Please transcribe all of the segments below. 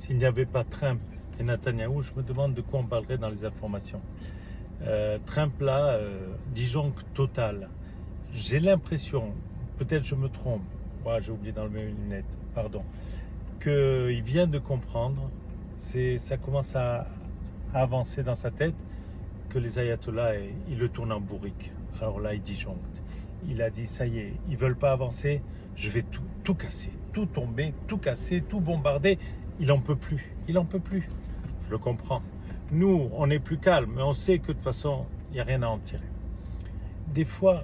S'il n'y avait pas Trump et Netanyahou, je me demande de quoi on parlerait dans les informations. Trump là, disjoncte total. J'ai l'impression, peut-être je me trompe, j'ai oublié d'enlever mes lunettes, pardon, qu'il vient de comprendre, ça commence à avancer dans sa tête, que les ayatollahs, ils le tournent en bourrique. Alors là, il disjoncte. Il a dit, ça y est, ils ne veulent pas avancer, je vais tout casser, tout tomber, tout casser, tout bombarder. Il n'en peut plus, il n'en peut plus. Je le comprends. Nous, on est plus calme, mais on sait que de toute façon, il n'y a rien à en tirer. Des fois,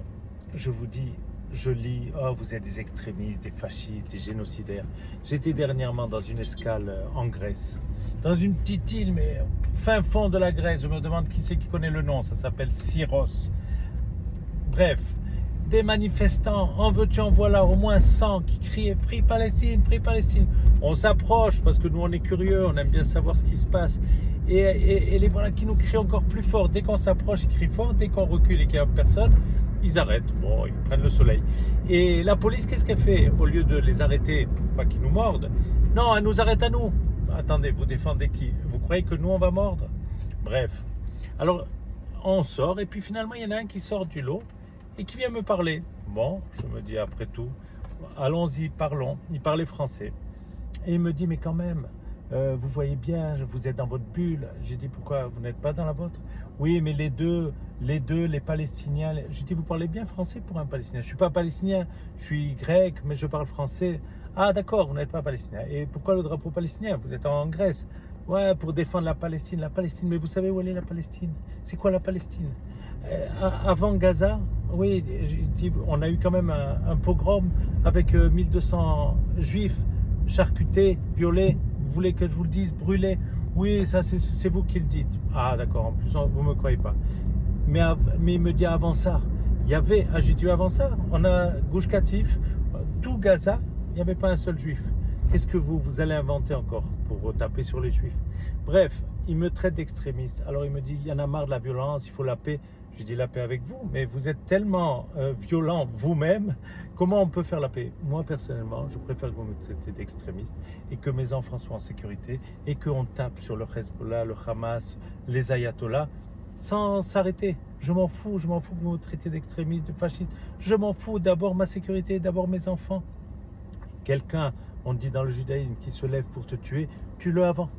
je vous dis, je lis, oh, vous êtes des extrémistes, des fascistes, des génocidaires. J'étais dernièrement dans une escale en Grèce, dans une petite île, mais fin fond de la Grèce. Je me demande qui c'est qui connaît le nom, ça s'appelle Syros. Bref, des manifestants, en veux-tu, en voilà, au moins 100 qui criaient « Free Palestine, Free Palestine ». On s'approche parce que nous, on est curieux, on aime bien savoir ce qui se passe. Et les voilà qui nous crient encore plus fort. Dès qu'on s'approche, ils crient fort. Dès qu'on recule et qu'il n'y a personne, ils arrêtent. Bon, ils prennent le soleil. Et la police, qu'est-ce qu'elle fait? Au lieu de les arrêter, pour pas qu'ils nous mordent, non, elle nous arrête à nous. Attendez, vous défendez qui? Vous croyez que nous, on va mordre? Bref. Alors, on sort et puis finalement, il y en a un qui sort du lot et qui vient me parler. Bon, je me dis après tout, allons-y, parlons. Il parlait français. Et il me dit, mais quand même, vous voyez bien, vous êtes dans votre bulle. J'ai dit, pourquoi vous n'êtes pas dans la vôtre? Oui, mais les Palestiniens. J'ai dit, vous parlez bien français pour un Palestinien? Je ne suis pas palestinien, je suis grec, mais je parle français. Ah d'accord, vous n'êtes pas palestinien. Et pourquoi le drapeau palestinien? Vous êtes en Grèce. Ouais, pour défendre la Palestine. La Palestine, mais vous savez où elle est la Palestine? C'est quoi la Palestine? Avant Gaza, oui, on a eu quand même un pogrom avec 1200 juifs charcutés, violés. Vous voulez que je vous le dise, brûlés? Oui, ça c'est vous qui le dites. Ah d'accord, en plus vous ne me croyez pas. Mais il me dit avant ça, il y avait, j'ai dit avant ça, on a Gush Katif, tout Gaza, il n'y avait pas un seul juif. Qu'est-ce que vous allez inventer encore pour taper sur les juifs? Bref, il me traite d'extrémiste. Alors il me dit, il y en a marre de la violence, il faut la paix. Je dis la paix avec vous, mais vous êtes tellement violent vous-même, comment on peut faire la paix? Moi personnellement, je préfère que vous me traitez d'extrémiste et que mes enfants soient en sécurité et qu'on tape sur le Hezbollah, le Hamas, les ayatollahs sans s'arrêter. Je m'en fous que vous me traitez d'extrémiste, de fasciste. Je m'en fous, d'abord ma sécurité, d'abord mes enfants. Quelqu'un, on dit dans le judaïsme, qui se lève pour te tuer, tue-le avant.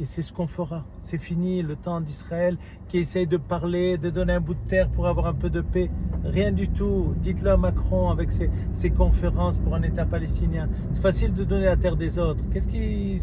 Et c'est ce qu'on fera. C'est fini le temps d'Israël qui essaye de parler, de donner un bout de terre pour avoir un peu de paix. Rien du tout. Dites-le à Macron avec ses conférences pour un État palestinien. C'est facile de donner la terre des autres. Qu'est-ce qui